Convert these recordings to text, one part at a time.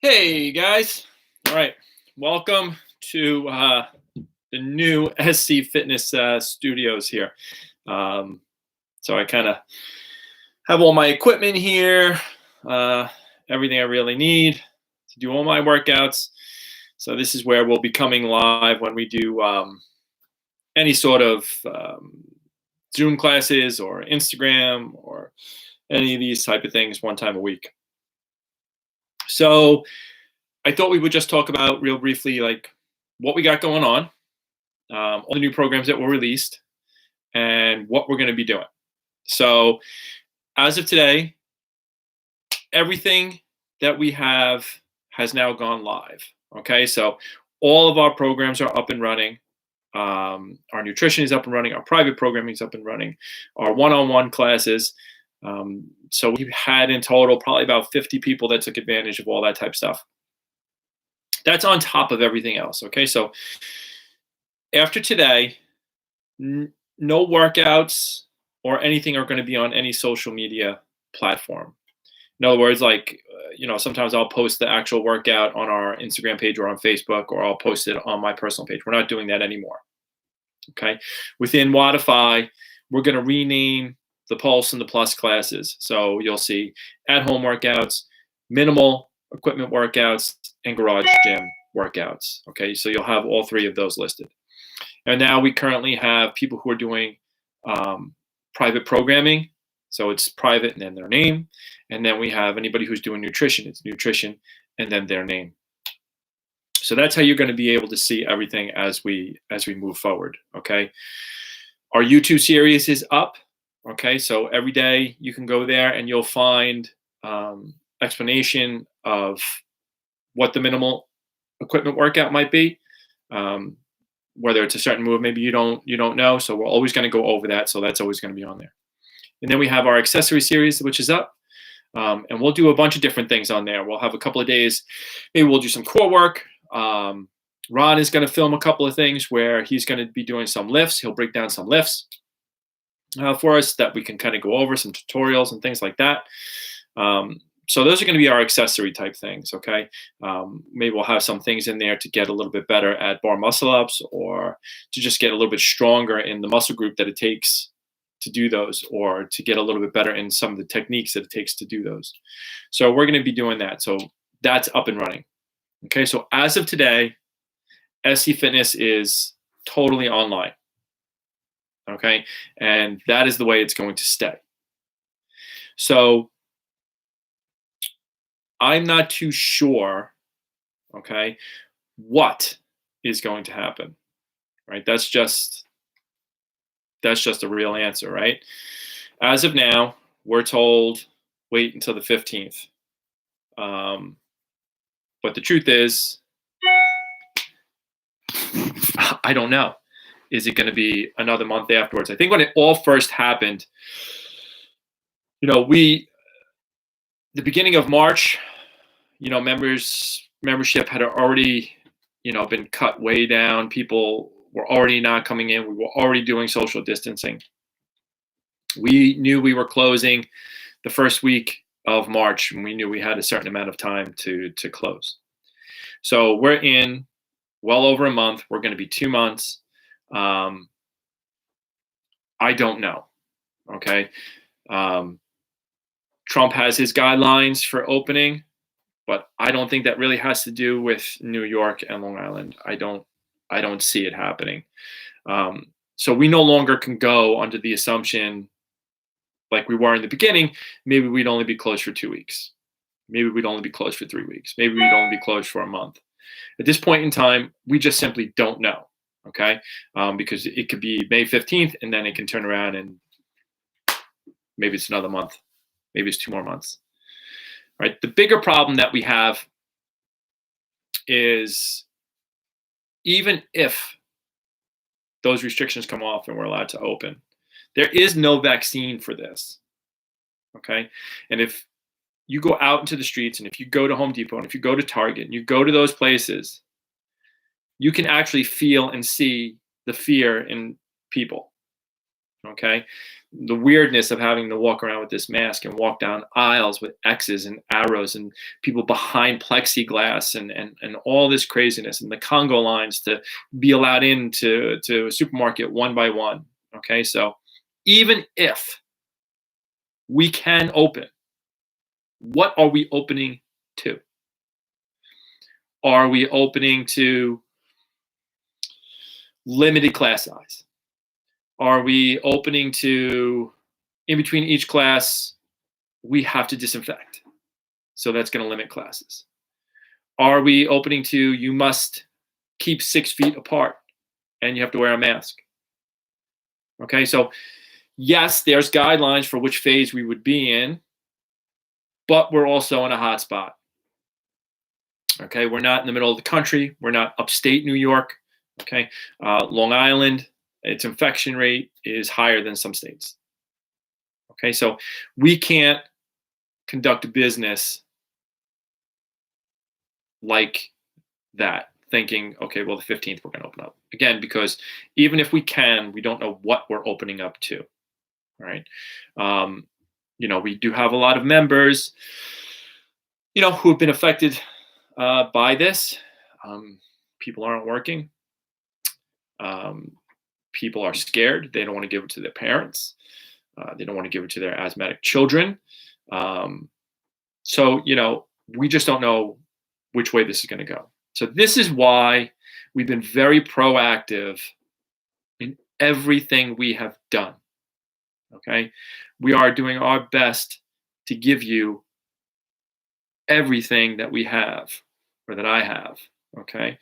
Hey guys. All right. Welcome to the new SC Fitness studios here. So I kind of have all my equipment here, uh, everything I really need to do all my workouts. So this is where we'll be coming live when we do any sort of Zoom classes or Instagram or any of these type of things one time a week. So I thought we would just talk about real briefly, like what we got going on, all the new programs that were released, and what we're going to be doing. So, as of today, everything that we have has now gone live. Okay, so all of our programs are up and running. Our nutrition is up and running. Our private programming is up and running. Our one-on-one classes. So we've had in total probably about 50 people that took advantage of all that type of stuff. That's on top of everything else. Okay, so after today, no workouts or anything are going to be on any social media platform. In other words, like, sometimes I'll post the actual workout on our Instagram page or on Facebook, or I'll post it on my personal page. We're not doing that anymore. Okay. Within Wodify, we're going to rename the Pulse and the Plus classes. So you'll see at-home workouts, minimal equipment workouts, and garage gym workouts. Okay. So you'll have all three of those listed. And now we currently have people who are doing private programming. So it's private and then their name. And then we have anybody who's doing nutrition. It's nutrition and then their name. So that's how you're going to be able to see everything as we move forward. Okay. Our YouTube series is up. Okay. So every day you can go there and you'll find explanation of what the minimal equipment workout might be. Whether it's a certain move, maybe you don't know. So we're always going to go over that. So that's always going to be on there. And then we have our accessory series, which is up. And we'll do a bunch of different things on there. We'll have a couple of days. Maybe we'll do some core work. Ron is going to film a couple of things where he's going to be doing some lifts. He'll break down some lifts for us that we can kind of go over, some tutorials and things like that. So those are going to be our accessory type things, okay? Maybe we'll have some things in there to get a little bit better at bar muscle ups, or to just get a little bit stronger in the muscle group that it takes to do those, or to get a little bit better in some of the techniques that it takes to do those. So we're going to be doing that. So that's up and running. Okay, so as of today, SC Fitness is totally online. Okay, and that is the way it's going to stay. So I'm not too sure, okay, what is going to happen, right? That's just a real answer, right? As of now, we're told wait until the 15th. But the truth is, I don't know. Is it going to be another month afterwards? I think when it all first happened, the beginning of March, membership had already, been cut way down. People were already not coming in. We were already doing social distancing. We knew we were closing the first week of March, and we knew we had a certain amount of time to close. So we're in well over a month. We're going to be 2 months. I don't know. Okay. Trump has his guidelines for opening, but I don't think that really has to do with New York and Long Island. I don't see it happening. So we no longer can go under the assumption, like we were in the beginning, maybe we'd only be closed for 2 weeks. Maybe we'd only be closed for 3 weeks. Maybe we'd only be closed for a month. At this point in time, we just simply don't know. Okay. Because it could be May 15th and then it can turn around and maybe it's another month. Maybe it's 2 more months. Right. The bigger problem that we have is, even if those restrictions come off and we're allowed to open, there is no vaccine for this. Okay. And if you go out into the streets, and if you go to Home Depot, and if you go to Target, and you go to those places, you can actually feel and see the fear in people. Okay. The weirdness of having to walk around with this mask and walk down aisles with X's and arrows and people behind plexiglass and all this craziness and the Congo lines to be allowed into a supermarket one by one. Okay. So even if we can open, what are we opening to? Are we opening to limited class size? Are we opening to, in between each class, we have to disinfect? So that's going to limit classes. Are we opening to, you must keep 6 feet apart and you have to wear a mask? Okay, so yes, there's guidelines for which phase we would be in, but we're also in a hot spot. Okay, we're not in the middle of the country. We're not upstate New York. Okay, Long Island, its infection rate is higher than some states. Okay, so we can't conduct business like that, thinking, okay, well, the 15th we're going to open up. Again, because even if we can, we don't know what we're opening up to. All right. We do have a lot of members, who have been affected by this. People aren't working. People are scared. They don't want to give it to their parents. They don't want to give it to their asthmatic children. So, we just don't know which way this is going to go. So this is why we've been very proactive in everything we have done. Okay. We are doing our best to give you everything that we have, or that I have. Okay.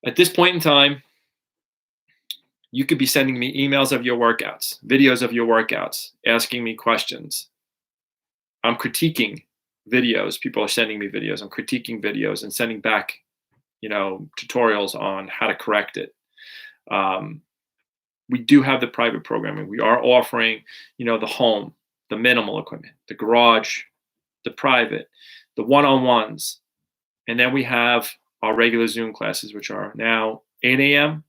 At this point in time, you could be sending me emails of your workouts, videos of your workouts, asking me questions. I'm critiquing videos. People are sending me videos. I'm critiquing videos and sending back, tutorials on how to correct it. We do have the private programming. We are offering, the home, the minimal equipment, the garage, the private, the one-on-ones. And then we have our regular Zoom classes, which are now 8 a.m.,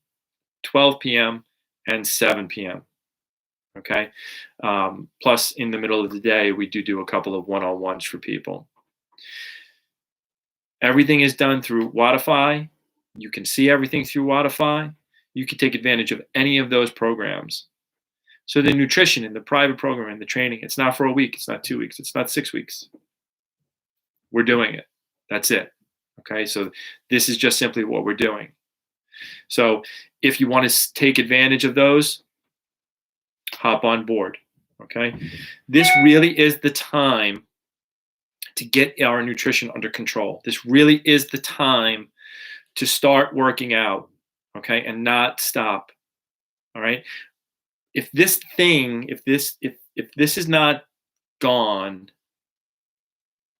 12 p.m., and 7 p.m. Okay. Plus, in the middle of the day, we do a couple of one-on-ones for people. Everything is done through Wodify. You can see everything through Wodify. You can take advantage of any of those programs. So the nutrition and the private program and the training, it's not for a week. It's not 2 weeks. It's not 6 weeks. We're doing it. That's it. Okay. So this is just simply what we're doing. So if you want to take advantage of those, hop on board. Okay. This really is the time to get our nutrition under control. This really is the time to start working out. Okay. And not stop. All right. If this is not gone,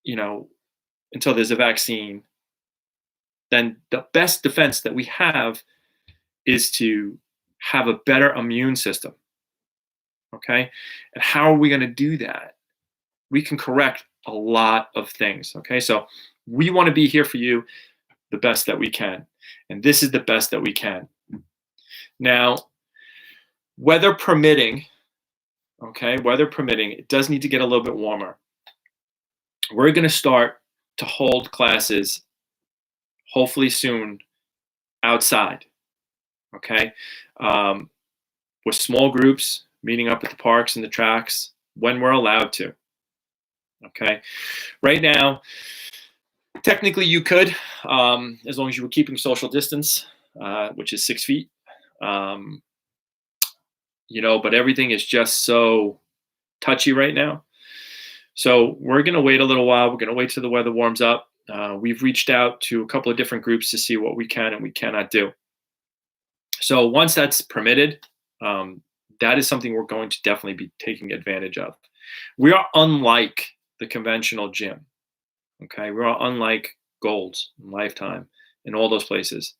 until there's a vaccine, then the best defense that we have is to have a better immune system. Okay. And how are we going to do that? We can correct a lot of things. Okay. So we want to be here for you the best that we can. And this is the best that we can. Now, weather permitting, it does need to get a little bit warmer. We're going to start to hold classes hopefully soon outside. Okay. With small groups meeting up at the parks and the tracks when we're allowed to. Okay. Right now, technically you could, as long as you were keeping social distance, which is 6 feet. But everything is just so touchy right now. So we're going to wait a little while. We're going to wait till the weather warms up. We've reached out to a couple of different groups to see what we can and we cannot do. So once that's permitted, that is something we're going to definitely be taking advantage of. We are unlike the conventional gym. Okay, we are unlike Gold's, Lifetime, and all those places.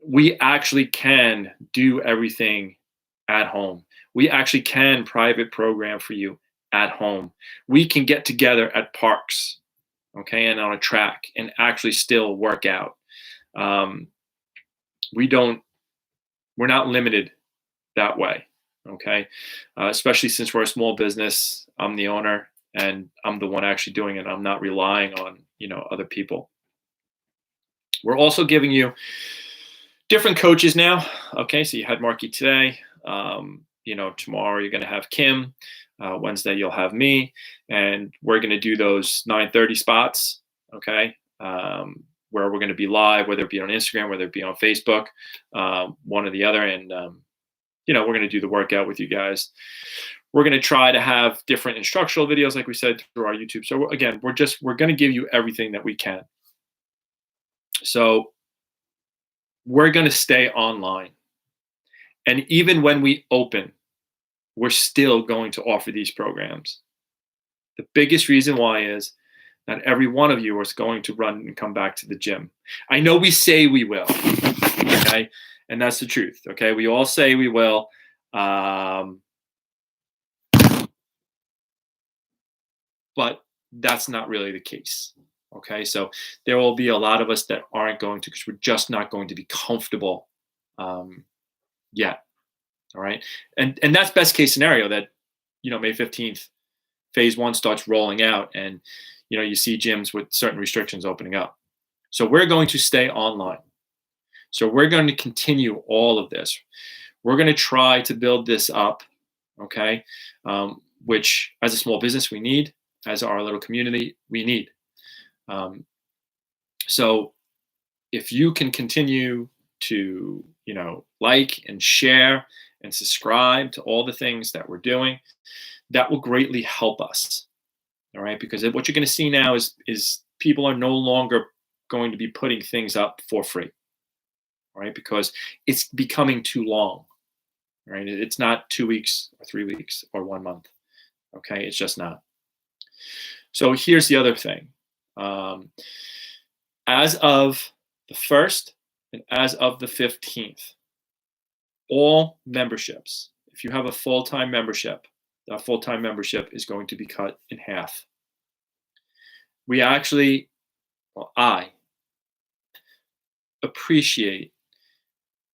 We actually can do everything at home. We actually can private program for you at home. We can get together at parks, okay, and on a track and actually still work out. We're not limited that way. Okay, especially since we're a small business, I'm the owner and I'm the one actually doing it. I'm not relying on other people. We're also giving you different coaches now. Okay, so you had Marky today. Tomorrow you're going to have Kim. Wednesday you'll have me, and we're going to do those 9:30 spots. Okay, where we're going to be live, whether it be on Instagram, whether it be on Facebook, one or the other, and we're going to do the workout with you guys. We're going to try to have different instructional videos, like we said, through our YouTube. So again, we're going to give you everything that we can. So we're going to stay online. And even when we open, we're still going to offer these programs. The biggest reason why is not every one of you is going to run and come back to the gym. I know we say we will, okay? And that's the truth, okay? We all say we will. But that's not really the case, okay? So there will be a lot of us that aren't going to, because we're just not going to be comfortable yet, all right? And that's best case scenario, that May 15th, phase 1 starts rolling out, and you see gyms with certain restrictions opening up. So we're going to stay online. So we're going to continue all of this. We're going to try to build this up, okay? Which, as a small business, we need. As our little community, we need. So if you can continue to, like and share and subscribe to all the things that we're doing, that will greatly help us. All right, because what you're going to see now is people are no longer going to be putting things up for free. All right, because it's becoming too long. Right, it's not 2 weeks or 3 weeks or 1 month. Okay, it's just not. So here's the other thing. As of the 1st and as of the 15th, all memberships, if you have a full-time membership, that full-time membership is going to be cut in half. I appreciate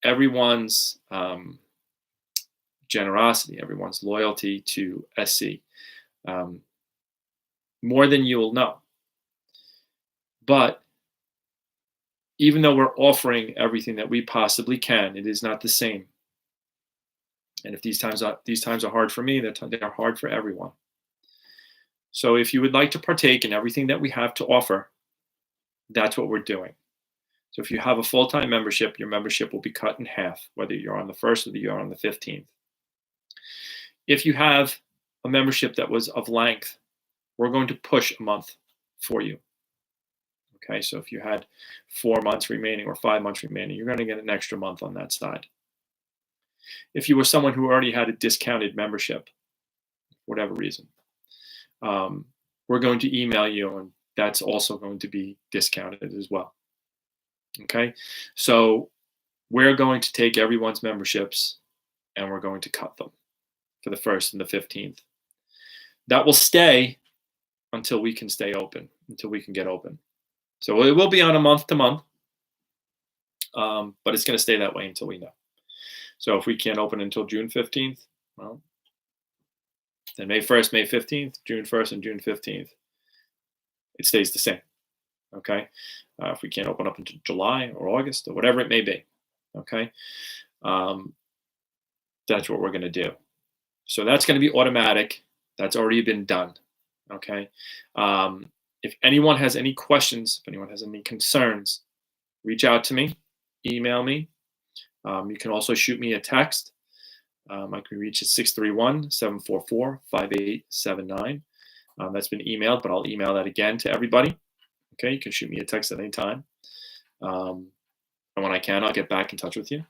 everyone's generosity, everyone's loyalty to SC. More than you will know. But even though we're offering everything that we possibly can, it is not the same. And if these times are hard for me, they're hard for everyone. So if you would like to partake in everything that we have to offer, that's what we're doing. So if you have a full-time membership, your membership will be cut in half, whether you're on the 1st or you're on the 15th. If you have a membership that was of length, we're going to push a month for you. Okay, so if you had 4 months remaining or 5 months remaining, you're going to get an extra month on that side. If you were someone who already had a discounted membership, for whatever reason, we're going to email you, and that's also going to be discounted as well. Okay, so we're going to take everyone's memberships and we're going to cut them for the 1st and the 15th. That will stay until we can stay open, until we can get open. So it will be on a month to month, but it's going to stay that way until we know. So if we can't open until June 15th, well, then May 1st, May 15th, June 1st, and June 15th, it stays the same. Okay, if we can't open up until July or August or whatever it may be, okay, that's what we're going to do. So that's going to be automatic. That's already been done. Okay. If anyone has any questions, if anyone has any concerns, reach out to me, email me. You can also shoot me a text. I can be reached at 631-744-5879. That's been emailed, but I'll email that again to everybody. Okay, you can shoot me a text at any time. And when I can, I'll get back in touch with you.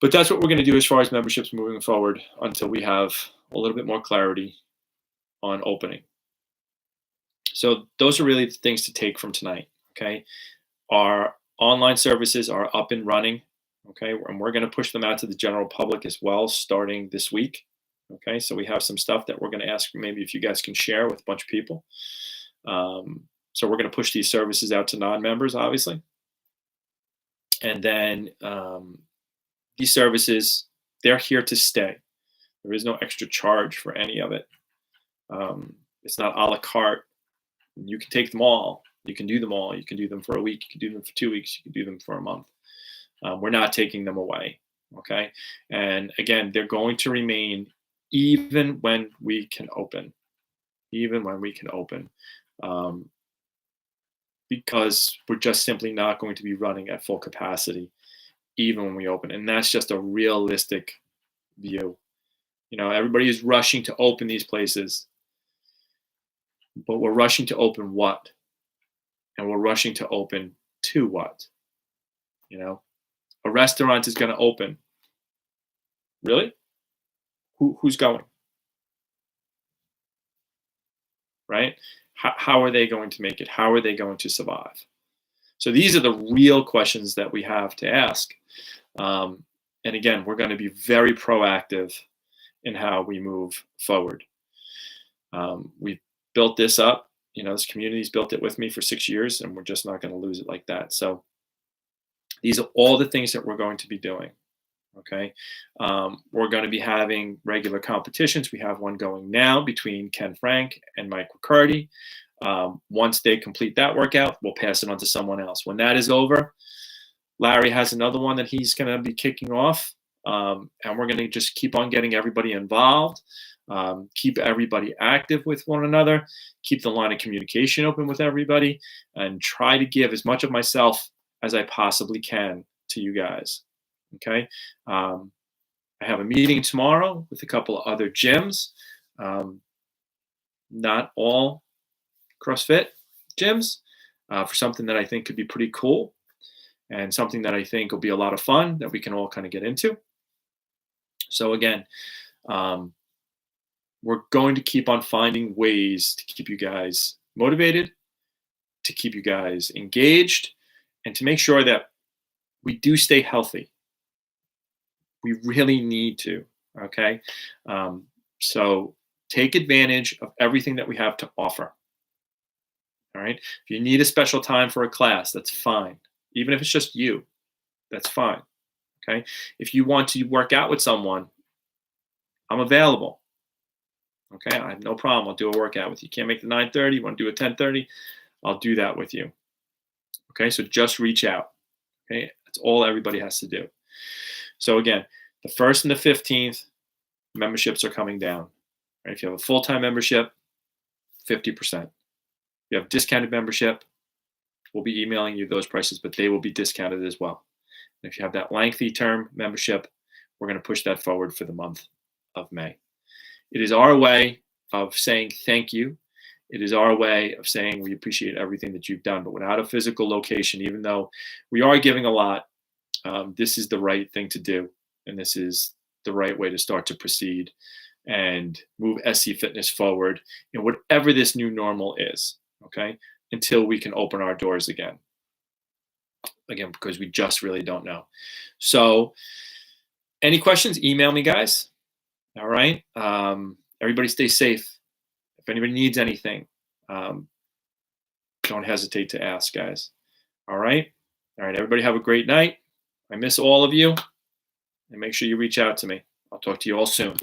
But that's what we're going to do as far as memberships moving forward until we have a little bit more clarity on opening. So those are really the things to take from tonight, okay? Our online services are up and running, okay? And we're going to push them out to the general public as well starting this week, okay? So we have some stuff that we're going to ask maybe if you guys can share with a bunch of people. So we're going to push these services out to non-members, obviously. And then these services they're here to stay. There is no extra charge for any of it. It's not a la carte. You can take them all. You can do them all. You can do them for a week. You can do them for 2 weeks. You can do them for a month. We're not taking them away. Okay. And again, they're going to remain even when we can open. Even when we can open. Because we're just simply not going to be running at full capacity even when we open. And that's just a realistic view. You know, everybody is rushing to open these places, but we're rushing to open what? And we're rushing to open to what? You know, a restaurant is going to open. Really? Who's going? Right? How are they going to make it? How are they going to survive? So these are the real questions that we have to ask. And again, we're going to be very proactive in how we move forward. We've built this up. You know, this community's built it with me for 6 years, and we're just not going to lose it like that. So these are all the things that we're going to be doing. Okay. We're going to be having regular competitions. We have one going now between Ken Frank and Mike Riccardi. Once they complete that workout, we'll pass it on to someone else. When that is over, Larry has another one that he's going to be kicking off. And we're going to just keep on getting everybody involved, keep everybody active with one another, keep the line of communication open with everybody, and try to give as much of myself as I possibly can to you guys. Okay. I have a meeting tomorrow with a couple of other gyms. Not all CrossFit gyms, for something that I think could be pretty cool and something that I think will be a lot of fun that we can all kind of get into. So again, we're going to keep on finding ways to keep you guys motivated, to keep you guys engaged, and to make sure that we do stay healthy. We really need to, okay? So take advantage of everything that we have to offer, all right? If you need a special time for a class, that's fine. Even if it's just you, that's fine, okay? If you want to work out with someone, I'm available, okay? I have no problem. I'll do a workout with you. Can't make the 9:30, you want to do a 10:30, I'll do that with you, okay? So just reach out, okay? That's all everybody has to do. So again, the 1st and the 15th, memberships are coming down. Right? If you have a full-time membership, 50%. If you have discounted membership, we'll be emailing you those prices, but they will be discounted as well. And if you have that lengthy term membership, we're going to push that forward for the month of May. It is our way of saying thank you. It is our way of saying we appreciate everything that you've done. But without a physical location, even though we are giving a lot, this is the right thing to do, and this is the right way to start to proceed and move SC Fitness forward in whatever this new normal is, okay, until we can open our doors again, because we just really don't know. So any questions, email me, guys. All right. Everybody stay safe. If anybody needs anything, don't hesitate to ask, guys. All right. All right. Everybody have a great night. I miss all of you, and make sure you reach out to me. I'll talk to you all soon.